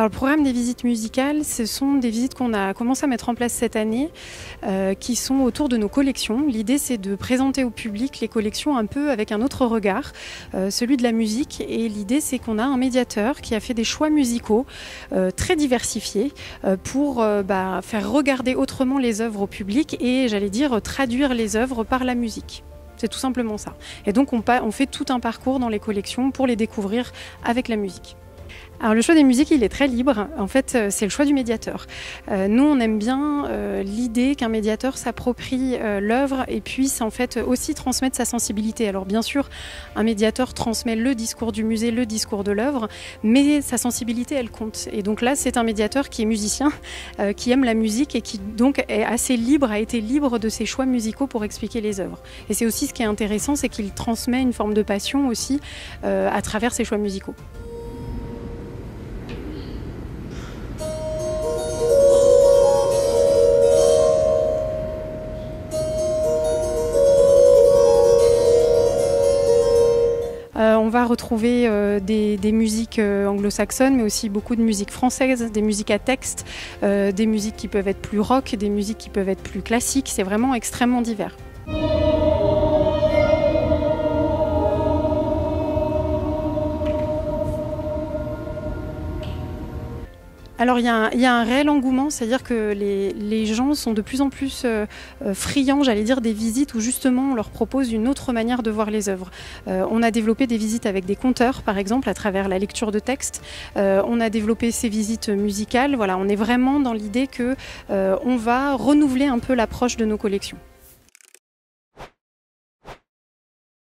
Alors, le programme des visites musicales, ce sont des visites qu'on a commencé à mettre en place cette année, qui sont autour de nos collections. L'idée, c'est de présenter au public les collections un peu avec un autre regard, celui de la musique. Et l'idée, c'est qu'on a un médiateur qui a fait des choix musicaux très diversifiés pour faire regarder autrement les œuvres au public et, j'allais dire, traduire les œuvres par la musique. C'est tout simplement ça. Et donc, on fait tout un parcours dans les collections pour les découvrir avec la musique. Alors le choix des musiques, il est très libre. En fait, c'est le choix du médiateur. Nous, on aime bien l'idée qu'un médiateur s'approprie l'œuvre et puisse en fait aussi transmettre sa sensibilité. Alors bien sûr, un médiateur transmet le discours du musée, le discours de l'œuvre, mais sa sensibilité, elle compte. Et donc là, c'est un médiateur qui est musicien, qui aime la musique et qui donc est assez libre, a été libre de ses choix musicaux pour expliquer les œuvres. Et c'est aussi ce qui est intéressant, c'est qu'il transmet une forme de passion aussi à travers ses choix musicaux. On va retrouver des musiques anglo-saxonnes, mais aussi beaucoup de musique française, des musiques à texte, des musiques qui peuvent être plus rock, des musiques qui peuvent être plus classiques. C'est vraiment extrêmement divers. Alors il y a un réel engouement, c'est-à-dire que les gens sont de plus en plus friands, j'allais dire, des visites où justement on leur propose une autre manière de voir les œuvres. On a développé des visites avec des conteurs, par exemple, à travers la lecture de textes. On a développé ces visites musicales. Voilà, on est vraiment dans l'idée que on va renouveler un peu l'approche de nos collections.